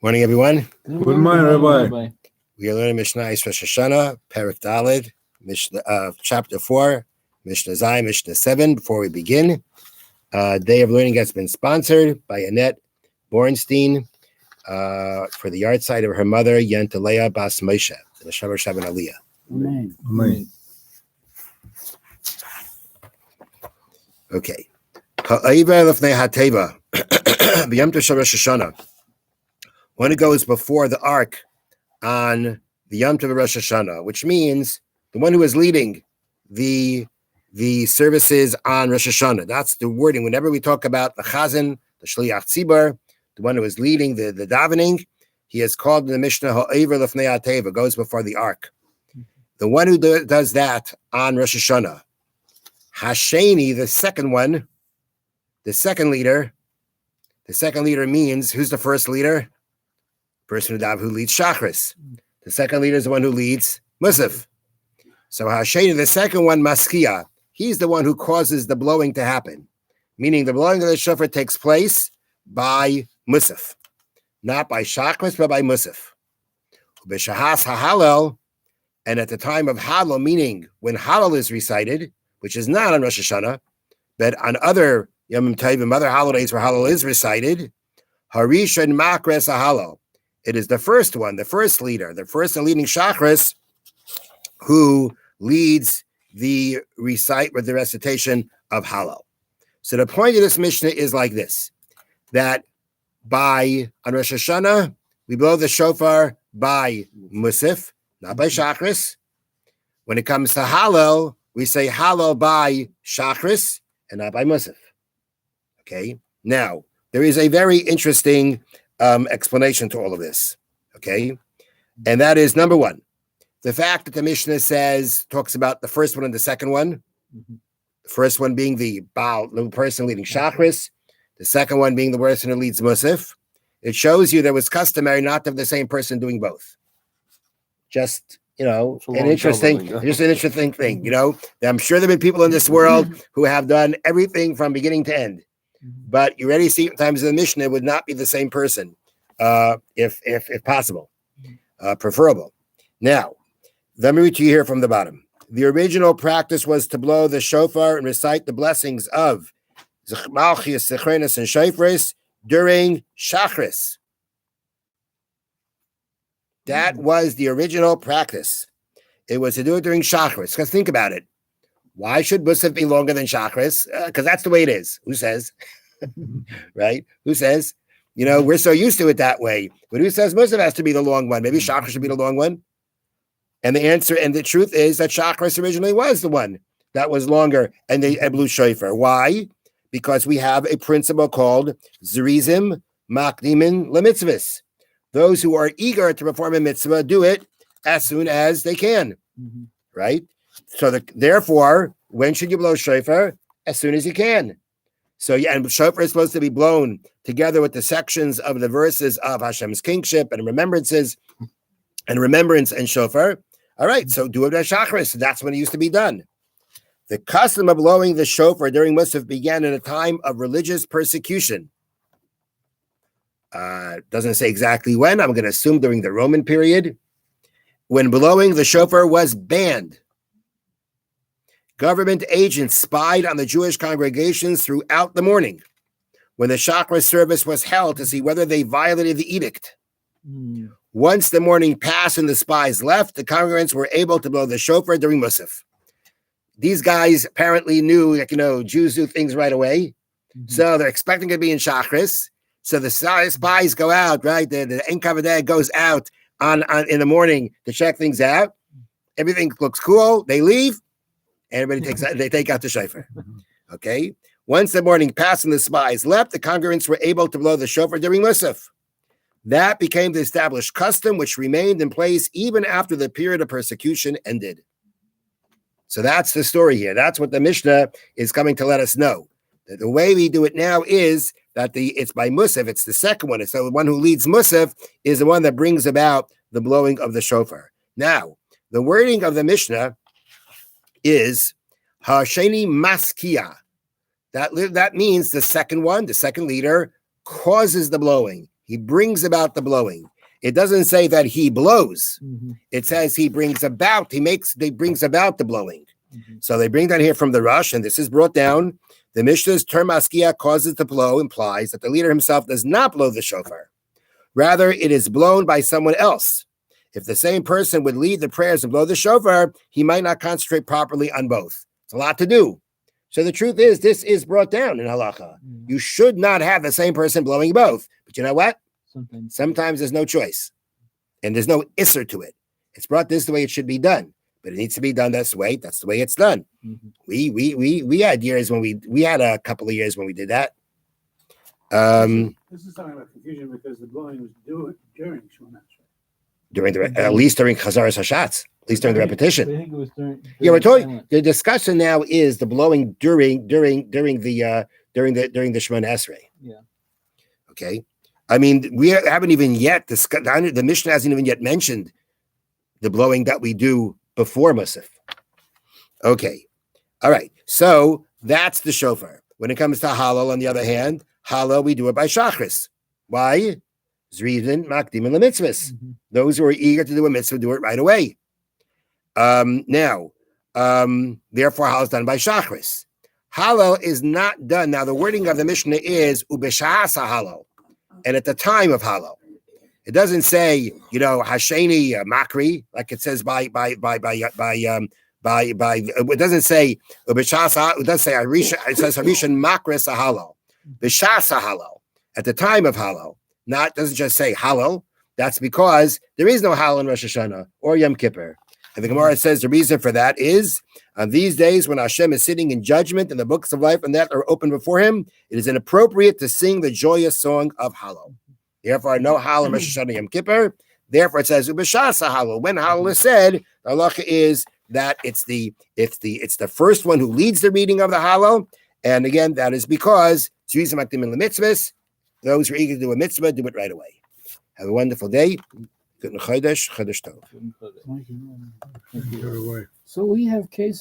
Morning, everyone. Good morning, Rabbi. We are learning Mishna Rosh Hashanah, Perek Daled, chapter 4, Mishna Zai, Mishna 7. Before we begin, Day of Learning has been sponsored by Annette Bornstein for the yard site of her mother, Yantalea Bas Moshe, the Shavar Shabbat Aliyah. Amen. Amen. Okay. Ha'ayva lefnei ha'teva, b'yom tov shel Rosh Hashanah. When it goes before the ark on the Yom Tov of Rosh Hashanah, which means the one who is leading the services on Rosh Hashanah. That's the wording. Whenever we talk about the Chazan, the Shliach Tzibur, the one who is leading the davening, he is called in the Mishnah Ha'ayva lefnei ha'teva, goes before the ark. The one who does that on Rosh Hashanah. Hasheni, the second one, the second leader. The second leader means, who's the first leader? Person who leads Shachris. The second leader is the one who leads Musaf. So Hasheni, the second one, Maskia, he's the one who causes the blowing to happen. Meaning the blowing of the shofar takes place by Musaf. Not by Shachris, but by Musaf. B'shahas ha'halel, and at the time of Halal, meaning when Halal is recited, which is not on Rosh Hashanah, but on other Yom Tovim, other holidays where Halal is recited, Harishon Makres HaHalal. It is the first one, the first leader, the first and leading Shachris who leads the recitation of Halal. So the point of this Mishnah is like this, that on Rosh Hashanah, we blow the shofar by Musaf, not by Shachris. When it comes to Halal, we say Halal by Shachris and not by Musaf. Okay? Now, there is a very interesting explanation to all of this. Okay? And that is, number one, the fact that the Mishnah talks about the first one and the second one. The first one being the person leading Shachris, the second one being the person who leads Musaf. It shows you that it was customary not to have the same person doing both. Just an interesting thing, I'm sure there have been people in this world who have done everything from beginning to end. But you already see times in the Mishnah it would not be the same person, if possible, preferable. Now, let me read to you here from the bottom. The original practice was to blow the shofar and recite the blessings of Malchus, Zechrenis, and Shofris during Shachris. That was the original practice. It was to do it during Shachris. Because think about it. Why should Musaf be longer than Shachris? Because that's the way it is. Who says? Right? Who says? We're so used to it that way. But who says Musaf has to be the long one? Maybe Shachris should be the long one? And the answer and the truth is that Shachris originally was the one that was longer and they blew shofar. Why? Because we have a principle called Zerizim Makdimin Lemitzvahs. Those who are eager to perform a mitzvah do it as soon as they can, right? So therefore, when should you blow shofar? As soon as you can. So and shofar is supposed to be blown together with the sections of the verses of Hashem's kingship and remembrance and shofar. All right, so do it at Shachris. That's when it used to be done. The custom of blowing the shofar during Musaf began in a time of religious persecution. Doesn't say exactly when. I'm going to assume during the Roman period, when blowing the shofar was banned. Government agents spied on the Jewish congregations throughout the morning when the Shachris service was held to see whether they violated the edict. Once the morning passed and the spies left, the congregants were able to blow the shofar during Musaf. These guys apparently knew that, Jews do things right away. So they're expecting to be in Shachris. So the spies go out, right? The Enkavadeh goes out on in the morning to check things out. Everything looks cool. They leave. They take out the shofar. Okay. Once the morning passed and the spies left, the congregants were able to blow the shofar during Musaf. That became the established custom, which remained in place even after the period of persecution ended. So that's the story here. That's what the Mishnah is coming to let us know. That the way we do it now is that it's by Musaf. It's the second one. So the one who leads Musaf is the one that brings about the blowing of the shofar. Now, the wording of the Mishnah is Hasheni Maskia. That means the second one, the second leader, causes the blowing. He brings about the blowing. It doesn't say that he blows. Mhm. It says he brings about. They brings about the blowing. Mhm. So they bring that here from the Rush, and this is brought down. The Mishnah's term askia causes the blow implies that the leader himself does not blow the shofar. Rather, it is blown by someone else. If the same person would lead the prayers and blow the shofar, he might not concentrate properly on both. It's a lot to do. So the truth is, this is brought down in halacha. You should not have the same person blowing both. But you know what? Sometimes there's no choice. And there's no isser to it. It's brought this the way it should be done. But it needs to be done this way. That's the way it's done. Mm-hmm. We had years when we had a couple of years when we did that. This is talking about confusion because the blowing was during Shemona Esrei. At least during Chazaras Hashatz, at least during the repetition. I think it was during Yeah, we're talking. The discussion now is the blowing during the Shemona Esrei. Yeah. Okay. I mean, we haven't even yet discussed. The Mishnah hasn't even yet mentioned the blowing that we do before Musaf. Okay. All right. So that's the shofar. When it comes to Hallel, on the other hand, Hallel, we do it by Shachris. Why? Zrivin, Makdim, and Lemitzvahs. Mhm. Those who are eager to do a mitzvah do it right away. Therefore, Hallel is done by Shachris. Hallel is not done. Now, the wording of the Mishnah is Ubeshahasa Hallel, and at the time of Hallel. It doesn't say, Hasheni Makri, like it says by it doesn't say Ubeshasa, it does say Harisha, it says Harishan Makris Hallel. Bishasa Hallel, at the time of Hallel. Not doesn't just say Hallel. That's because there is no Hallel in Rosh Hashanah or Yom Kippur. And the Gemara says the reason for that is on these days when Hashem is sitting in judgment and the books of life and that are open before him, it is inappropriate to sing the joyous song of Hallel. Therefore, no Hallel in Rosh Hashanah Yom Kippur. Therefore, it says Ubeshasa Hallel. When Hallel is said, the halacha is that it's the first one who leads the reading of the Hallel. And again, that is because those who are eager to do a mitzvah do it right away. Have a wonderful day. Good Chodesh Tov. So we have cases